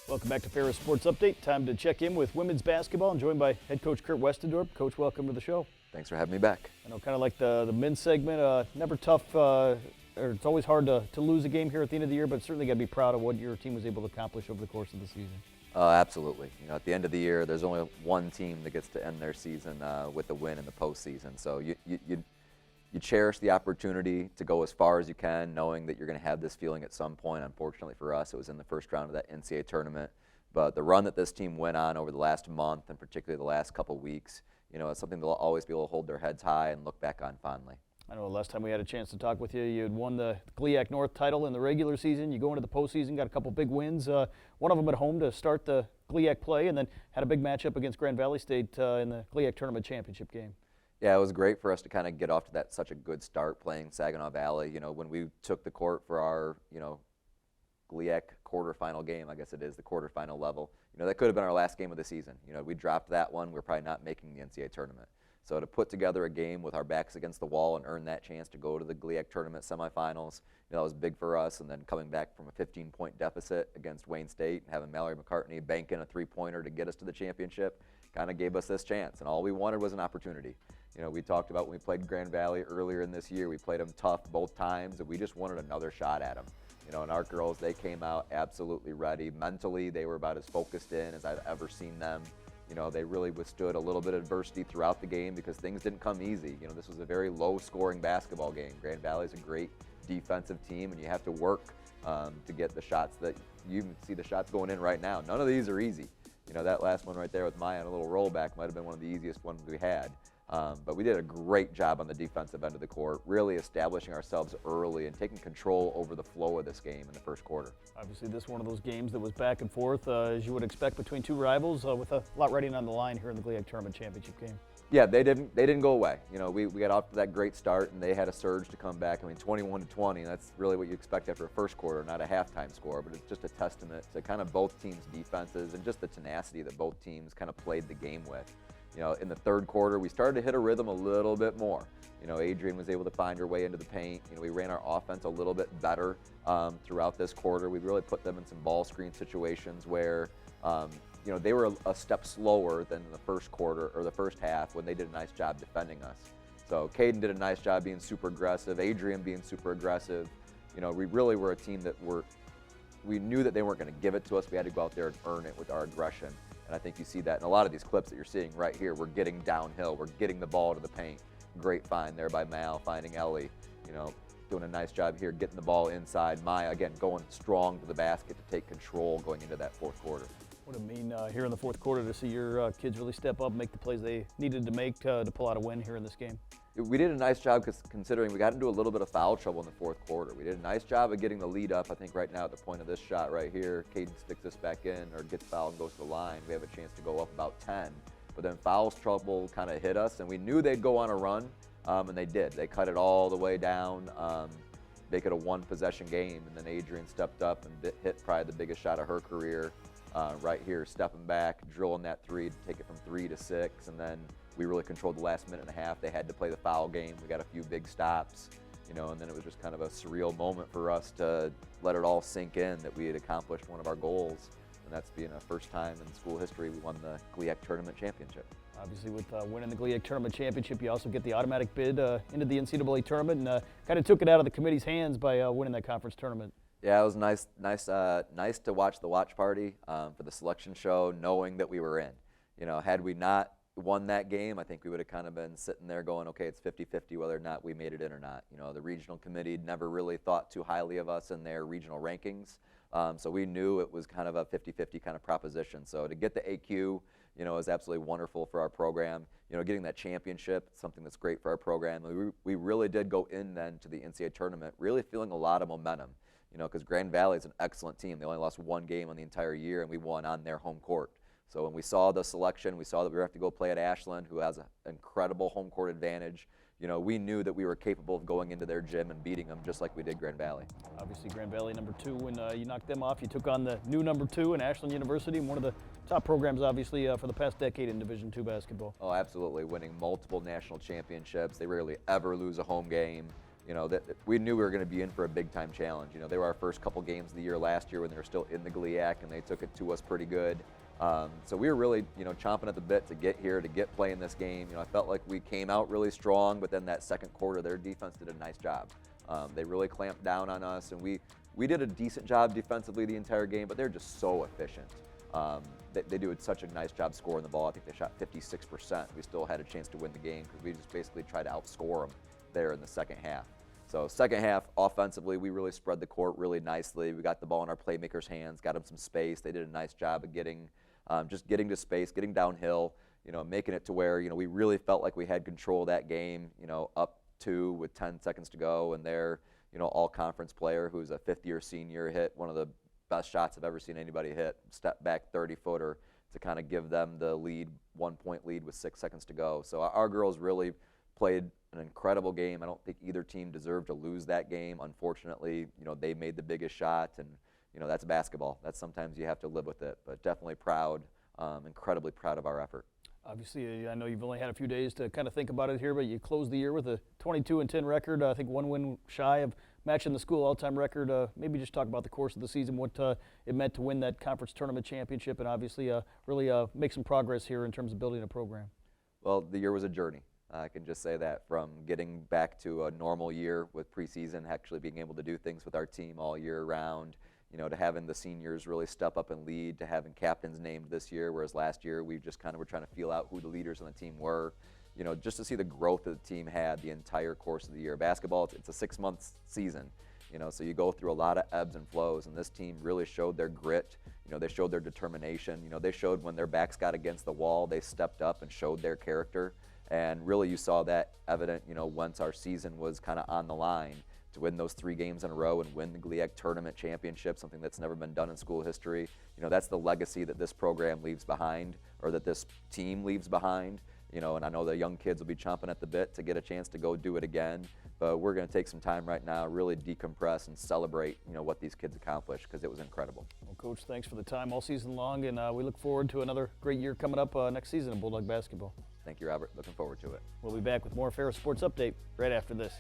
Welcome back to Ferris Sports Update. Time to check in with women's basketball. I'm joined by head coach Kurt Westendorp. Coach, welcome to the show. Thanks for having me back. I know, kind of like the men's segment, never tough, or it's always hard to lose a game here at the end of the year, but certainly got to be proud of what your team was able to accomplish over the course of the season. Absolutely. At the end of the year, there's only one team that gets to end their season with a win in the postseason. So you cherish the opportunity to go as far as you can, knowing that you're going to have this feeling at some point. Unfortunately for us, it was in the first round of that NCAA tournament. But the run that this team went on over the last month, and particularly the last couple weeks, it's something they'll always be able to hold their heads high and look back on fondly. I know the last time we had a chance to talk with you, you had won the GLIAC North title in the regular season. You go into the postseason, got a couple big wins, one of them at home to start the GLIAC play, and then had a big matchup against Grand Valley State in the GLIAC tournament championship game. Yeah, it was great for us to kind of get off to such a good start playing Saginaw Valley. When we took the court for our, GLIAC quarterfinal game, I guess it is the quarterfinal level, that could have been our last game of the season. We dropped that one, we're probably not making the NCAA tournament. So to put together a game with our backs against the wall and earn that chance to go to the GLIAC tournament semifinals, that was big for us. And then coming back from a 15-point deficit against Wayne State and having Mallory McCartney bank in a three-pointer to get us to the championship kind of gave us this chance. And all we wanted was an opportunity. We talked about when we played Grand Valley earlier in this year, we played them tough both times, and we just wanted another shot at them. And our girls, they came out absolutely ready. Mentally, they were about as focused in as I've ever seen them. They really withstood a little bit of adversity throughout the game because things didn't come easy. This was a very low-scoring basketball game. Grand Valley's a great defensive team, and you have to work to get the shots that you see the shots going in right now. None of these are easy. That last one right there with Maya on a little rollback might have been one of the easiest ones we had. But we did a great job on the defensive end of the court, really establishing ourselves early and taking control over the flow of this game in the first quarter. Obviously, this is one of those games that was back and forth, as you would expect, between two rivals, with a lot riding on the line here in the GLIAC tournament championship game. Yeah, they didn't go away. We got off to that great start, and they had a surge to come back. 21-20, that's really what you expect after a first quarter, not a halftime score, but it's just a testament to kind of both teams' defenses and just the tenacity that both teams kind of played the game with. In the third quarter, we started to hit a rhythm a little bit more. Adrian was able to find her way into the paint. We ran our offense a little bit better throughout this quarter. We really put them in some ball screen situations where, they were a step slower than the first quarter or the first half when they did a nice job defending us. So Caden did a nice job being super aggressive, Adrian being super aggressive. We really were a team that we knew that they weren't going to give it to us. We had to go out there and earn it with our aggression. And I think you see that in a lot of these clips that you're seeing right here. We're getting downhill. We're getting the ball to the paint. Great find there by Mal, finding Ellie. Doing a nice job here, getting the ball inside. Maya, again, going strong to the basket to take control going into that fourth quarter. What it mean here in the fourth quarter to see your kids really step up, make the plays they needed to make to pull out a win here in this game? We did a nice job considering we got into a little bit of foul trouble in the fourth quarter. We did a nice job of getting the lead up. I think right now at the point of this shot right here, Caden sticks us back in or gets fouled and goes to the line. We have a chance to go up about 10. But then foul trouble kind of hit us, and we knew they'd go on a run, and they did. They cut it all the way down. Make it a one-possession game, and then Adrian stepped up and hit probably the biggest shot of her career right here, stepping back, drilling that three to take it from 3 to 6, and then we really controlled the last minute and a half. They had to play the foul game. We got a few big stops, and then it was just kind of a surreal moment for us to let it all sink in that we had accomplished one of our goals, and that's being a first time in school history we won the GLIAC tournament championship. Obviously, with winning the GLIAC tournament championship, you also get the automatic bid into the NCAA tournament, and kind of took it out of the committee's hands by winning that conference tournament. Yeah, it was nice to watch the watch party for the selection show, knowing that we were in. Had we not won that game, I think we would have kind of been sitting there going, okay, it's 50-50 whether or not we made it in or not. The regional committee never really thought too highly of us in their regional rankings, so we knew it was kind of a 50-50 kind of proposition. So to get the AQ, is absolutely wonderful for our program. Getting that championship, something that's great for our program. We really did go in then to the NCAA tournament really feeling a lot of momentum, because Grand Valley is an excellent team. They only lost one game on the entire year, and we won on their home court. So when we saw the selection, we saw that we were have to go play at Ashland, who has an incredible home court advantage. We knew that we were capable of going into their gym and beating them just like we did Grand Valley. Obviously, Grand Valley #2, when you knocked them off, you took on the new #2 in Ashland University, one of the top programs, obviously, for the past decade in Division II basketball. Oh, absolutely. Winning multiple national championships. They rarely ever lose a home game. that we knew we were going to be in for a big-time challenge. They were our first couple games of the year last year when they were still in the GLIAC, and they took it to us pretty good. So we were really, chomping at the bit to get here, to get playing this game. I felt like we came out really strong, but then that second quarter, their defense did a nice job. They really clamped down on us, and we did a decent job defensively the entire game, but they're just so efficient. They do such a nice job scoring the ball. I think they shot 56%. We still had a chance to win the game because we just basically tried to outscore them there in the second half. So second half, offensively, we really spread the court really nicely. We got the ball in our playmakers' hands, got them some space. They did a nice job of getting to space, getting downhill, making it to where, we really felt like we had control of that game, up 2 with 10 seconds to go, and their, all-conference player who's a fifth-year senior hit one of the best shots I've ever seen anybody hit, step back 30-footer to kind of give them the lead, 1-point lead with 6 seconds to go. So our girls really played an incredible game. I don't think either team deserved to lose that game. Unfortunately, they made the biggest shot, and that's basketball. That's sometimes you have to live with it, but definitely proud, incredibly proud of our effort. Obviously, I know you've only had a few days to kind of think about it here, but you closed the year with a 22-10 record. I think 1 win shy of matching the school all-time record. Maybe just talk about the course of the season, what it meant to win that conference tournament championship, and obviously really make some progress here in terms of building a program. Well, the year was a journey. I can just say that, from getting back to a normal year with preseason, actually being able to do things with our team all year round, to having the seniors really step up and lead, to having captains named this year, whereas last year we just kind of were trying to feel out who the leaders on the team were. Just to see the growth that the team had the entire course of the year. Basketball, it's a 6-month season, so you go through a lot of ebbs and flows, and this team really showed their grit. They showed their determination. They showed when their backs got against the wall, they stepped up and showed their character. And really you saw that evident, once our season was kind of on the line, to win those 3 games in a row and win the GLIAC tournament championship, something that's never been done in school history. That's the legacy that this program leaves behind, or that this team leaves behind. And I know the young kids will be chomping at the bit to get a chance to go do it again. But we're going to take some time right now, really decompress and celebrate, what these kids accomplished, because it was incredible. Well, Coach, thanks for the time all season long, and we look forward to another great year coming up next season in Bulldog basketball. Thank you, Robert. Looking forward to it. We'll be back with more Ferris Sports Update right after this.